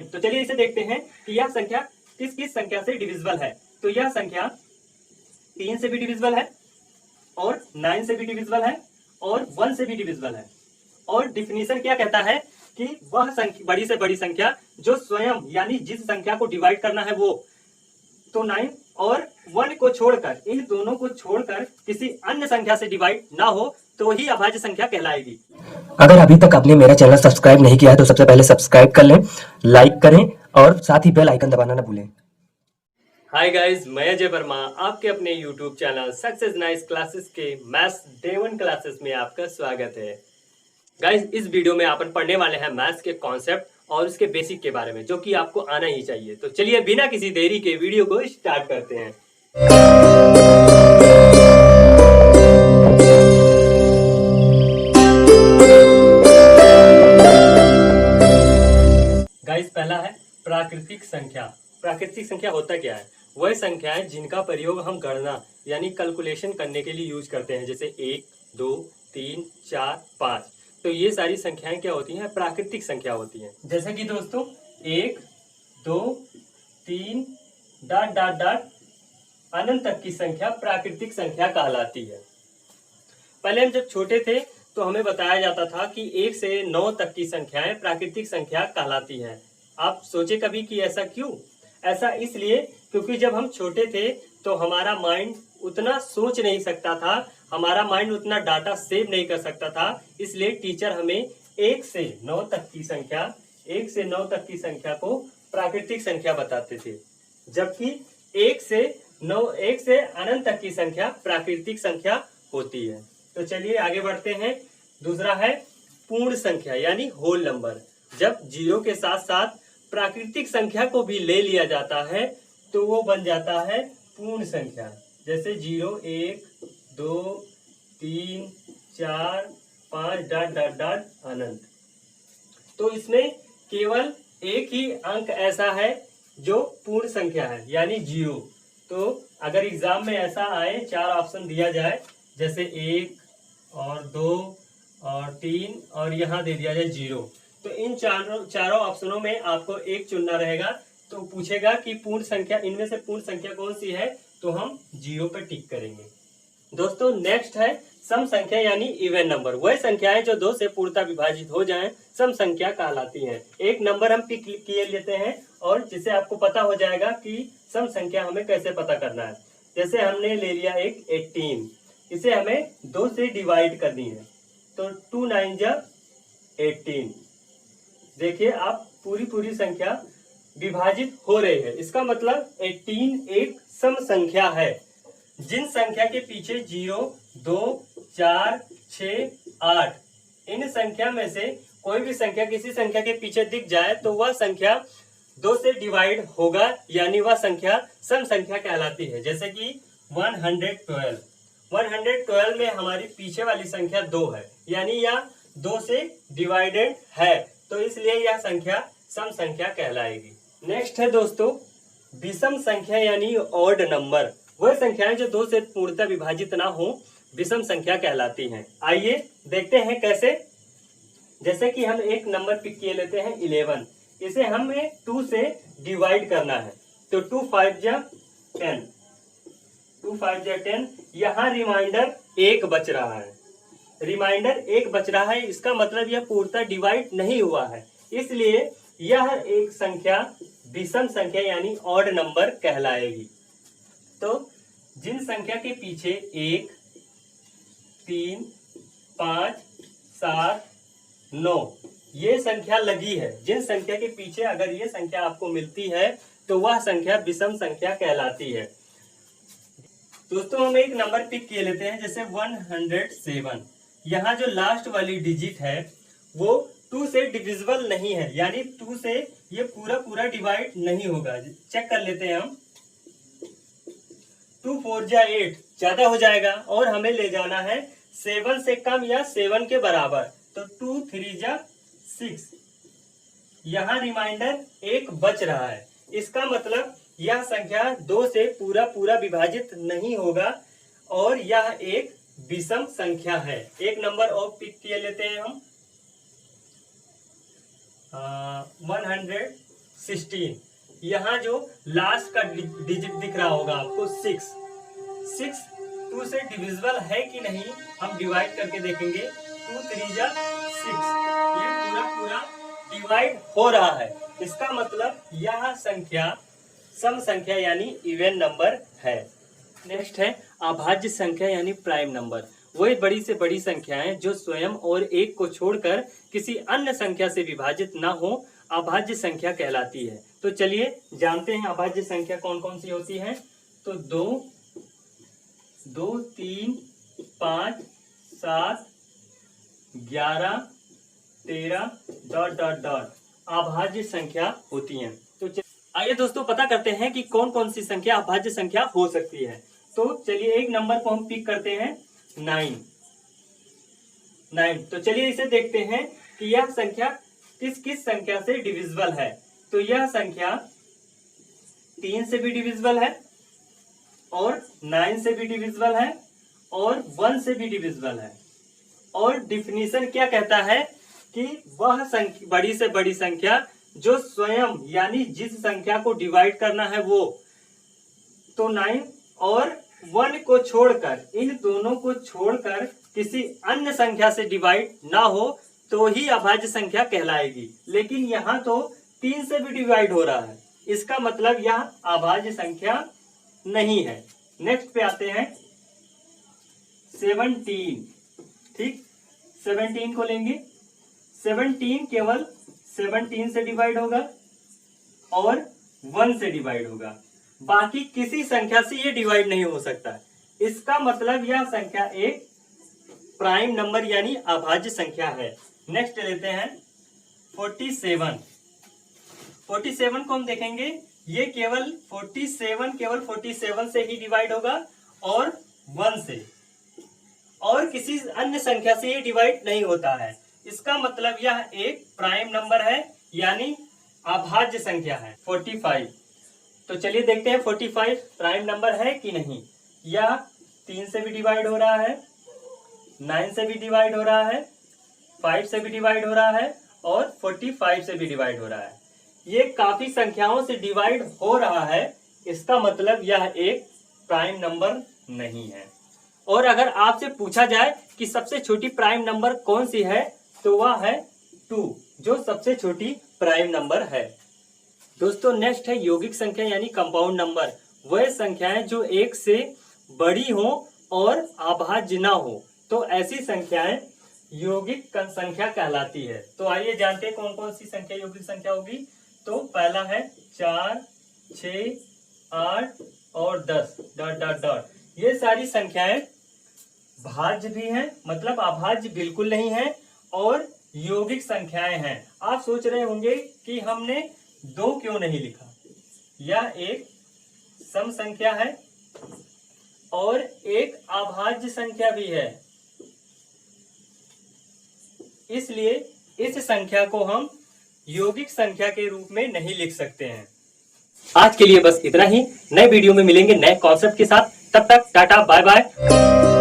तो चलिए इसे देखते हैं कि यह संख्या किस किस संख्या से डिविजिबल है। तो यह संख्या 3 से भी डिविजिबल है और 9 से भी डिविजिबल है और 1 से भी डिविजिबल है। और डिफिनीशन क्या कहता है कि वह संख्या बड़ी से बड़ी संख्या जो स्वयं यानी जिस संख्या को डिवाइड करना है वो, तो 9 और 1 को छोड़कर, इन दोनों को छोड़कर किसी अन्य संख्या से डिवाइड ना हो तो ही अभाज्य संख्या कहलाएगी। अगर अभी तक आपने मेरा चैनल सब्सक्राइब नहीं किया है तो सबसे पहले सब्सक्राइब कर लें, लाइक करें और साथ ही बेल आइकन दबाना ना भूलें। हाय गाइस, मैं अजय वर्मा आपके अपने YouTube channel success nice classes के मैथ्स डे 1 क्लासेस में आपका स्वागत है। गाइस, इस वीडियो में अपन पढ़ने वाले हैं मैथ्स के कॉन्सेप्ट और उसके बेसिक के बारे में, जो कि आपको आना ही चाहिए। तो चलिए बिना किसी देरी के वीडियो को स्टार्ट करते हैं। गाइस, पहला है प्राकृतिक संख्या। प्राकृतिक संख्या होता क्या है? वह संख्याएं जिनका प्रयोग हम गणना यानी कैलकुलेशन करने के लिए यूज करते हैं, जैसे 1, 2, 3, 4, 5। तो ये सारी संख्याएं क्या होती हैं? प्राकृतिक संख्या होती हैं। जैसे कि दोस्तों 1, 2, 3 डॉट डॉट डॉट अनंत तक की संख्या प्राकृतिक संख्या कहलाती है। पहले हम जब छोटे थे तो हमें बताया जाता था कि 1 से 9 तक की संख्याएं प्राकृतिक संख्या कहलाती हैं। आप सोचे कभी कि ऐसा क्यों? ऐसा इसलिए क्योंकि जब हम छोटे थे तो हमारा माइंड उतना सोच नहीं सकता था, हमारा माइंड उतना डाटा सेव नहीं कर सकता था, इसलिए टीचर हमें 1 से 9 तक की संख्या 1 से 9 तक की संख्या को प्राकृतिक संख्या बताते थे, जबकि 1 से अनंत तक की संख्या प्राकृतिक संख्या होती है। तो चलिए आगे बढ़ते हैं। दूसरा है पूर्ण संख्या यानी होल नंबर। जब 0 के साथ साथ प्राकृतिक संख्या को भी ले लिया जाता है तो वो बन जाता है पूर्ण संख्या। जैसे 0, 1, 2, 3, 4, 5 डॉट डॉट डॉट अनंत। तो इसमें केवल एक ही अंक ऐसा है जो पूर्ण संख्या है यानी 0। तो अगर एग्जाम में ऐसा आए, 4 ऑप्शन दिया जाए, जैसे 1 और 2 और 3 और यहाँ दे दिया जाए 0, तो इन चारों ऑप्शनों में आपको एक चुनना रहेगा। तो पूछेगा कि पूर्ण संख्या, इनमें से पूर्ण संख्या कौन सी है, तो हम 0 पर टिक करेंगे। दोस्तों नेक्स्ट है सम संख्या यानी इवन नंबर। वह संख्याएं जो 2 से पूर्णतः विभाजित हो जाएं सम संख्या कहलाती हैं। एक नंबर हम पिक किए लेते हैं और जिससे आपको पता हो जाएगा कि सम संख्या हमें कैसे पता करना है। जैसे हमने ले लिया एक 18, इसे हमें 2 से डिवाइड करनी है, तो 2 9 जा 18। देखिए आप पूरी संख्या विभाजित हो रही है, इसका मतलब 18 एक सम संख्या है। जिन संख्या के पीछे 0, 2, 4, 6, 8, इन संख्या में से कोई भी संख्या किसी संख्या के पीछे दिख जाए तो वह संख्या 2 से डिवाइड होगा, यानी वह संख्या सम संख्या कहलाती है। जैसे कि 112 में हमारी पीछे वाली संख्या 2 है, यानी यह 2 से डिवाइडेड है, तो इसलिए यह संख्या सम संख्या कहलाएगी। नेक्स्ट है दोस्तों विषम संख्या यानी ऑड नंबर। वह संख्याएं जो 2 से पूर्णतः विभाजित ना हो विषम संख्या कहलाती हैं। आइए देखते हैं कैसे। जैसे कि हम एक नंबर पिक किए लेते हैं 11, इसे हमें 2 से डिवाइड करना है, तो 2 5 जा 10, 2 5 जा 10। यहाँ रिमाइंडर 1 बच रहा है, रिमाइंडर 1 बच रहा है, इसका मतलब यह पूर्णतः डिवाइड नहीं हुआ है, इसलिए यह एक संख्या विषम संख्या यानी ऑड नंबर कहलाएगी। तो जिन संख्या के पीछे 1, 3, 5, 7, 9 ये संख्या लगी है, जिन संख्या के पीछे अगर ये संख्या आपको मिलती है तो वह संख्या विषम संख्या कहलाती है। दोस्तों हम एक नंबर पिक किए लेते हैं, जैसे 107। यहाँ जो लास्ट वाली डिजिट है वो 2 से डिविजिबल नहीं है, यानी 2 से ये पूरा डिवाइड नहीं होगा। चेक कर लेते हैं हम, 2 4 जा 8 ज्यादा हो जाएगा और हमें ले जाना है 7 से कम या 7 के बराबर, तो 2 3 जा 6। यहाँ रिमाइंडर 1 बच रहा है, इसका मतलब यह संख्या 2 से पूरा विभाजित नहीं होगा और यह एक विषम संख्या है। एक नंबर और पिक किए लेते हैं हम 107। 16। यहाँ जो लास्ट का डिजिट दिख रहा होगा आपको 6 2 से डिविजिबल है कि नहीं हम डिवाइड करके देखेंगे। 2 3 जा 6, ये पूरा डिवाइड हो रहा है। इसका मतलब यह संख्या सम संख्या यानी इवन नंबर है। नेक्स्ट है अभाज्य संख्या यानी प्राइम नंबर। वही बड़ी से बड़ी संख्याएं जो स्वयं और एक को छोड़कर किसी अन्य संख्या से विभाजित ना हो अभाज्य संख्या कहलाती है। तो चलिए जानते हैं अभाज्य संख्या कौन कौन सी होती है। तो 2 3 5 7 11 13 ... अभाज्य संख्या होती हैं। तो आइए दोस्तों पता करते हैं कि कौन कौन सी संख्या अभाज्य संख्या हो सकती है। तो चलिए एक नंबर को हम पिक करते हैं 9। तो चलिए इसे देखते हैं कि यह संख्या किस किस संख्या से डिविजिबल है। तो यह संख्या 3 से भी डिविजिबल है और 9 से भी डिविजिबल है और 1 से भी डिविजिबल है। और डिफिनीशन क्या कहता है कि वह बड़ी से बड़ी संख्या जो स्वयं यानी जिस संख्या को डिवाइड करना है वो, तो 9 और 1 को छोड़कर, इन दोनों को छोड़कर किसी अन्य संख्या से डिवाइड ना हो तो ही अभाज्य संख्या कहलाएगी। लेकिन यहाँ तो 3 से भी डिवाइड हो रहा है, इसका मतलब यह अभाज्य संख्या नहीं है। नेक्स्ट पे आते हैं 17। ठीक, 17 को लेंगे। 17 केवल 17 से डिवाइड होगा और 1 से डिवाइड होगा, बाकी किसी संख्या से ये डिवाइड नहीं हो सकता। इसका मतलब यह संख्या एक प्राइम नंबर यानी अभाज्य संख्या है। नेक्स्ट लेते हैं 47। 47 को हम देखेंगे, ये केवल 47 से ही डिवाइड होगा और 1 से, और किसी अन्य संख्या से ये डिवाइड नहीं होता है। इसका मतलब यह एक प्राइम नंबर है यानी अभाज्य संख्या है। 45। तो चलिए देखते हैं 45 प्राइम नंबर है कि नहीं। यह 3 से भी डिवाइड हो रहा है, 9 से भी डिवाइड हो रहा है, 5 से भी डिवाइड हो रहा है और 45 से भी डिवाइड हो रहा है। ये काफी संख्याओं से डिवाइड हो रहा है, इसका मतलब यह एक प्राइम नंबर नहीं है। और अगर आपसे पूछा जाए कि सबसे छोटी प्राइम नंबर कौन सी है, तो वह है 2, जो सबसे छोटी प्राइम नंबर है। दोस्तों नेक्स्ट है यौगिक संख्या यानी कंपाउंड नंबर। वह संख्याएं जो एक से बड़ी हो और अभाज्य ना हो, तो ऐसी संख्याएं यौगिक संख्या कहलाती है। तो आइए जानते हैं कौन कौन सी संख्या यौगिक संख्या होगी। तो पहला है 4 6 8 और 10 ... ये सारी संख्याएं भाज्य भी हैं, मतलब अभाज्य बिल्कुल नहीं है, और यौगिक संख्याएं हैं। आप सोच रहे होंगे कि हमने 2 क्यों नहीं लिखा। यह एक सम संख्या है और एक अभाज्य संख्या भी है, इसलिए इस संख्या को हम यौगिक संख्या के रूप में नहीं लिख सकते हैं। आज के लिए बस इतना ही। नए वीडियो में मिलेंगे नए कॉन्सेप्ट के साथ। तब तक टाटा बाय बाय।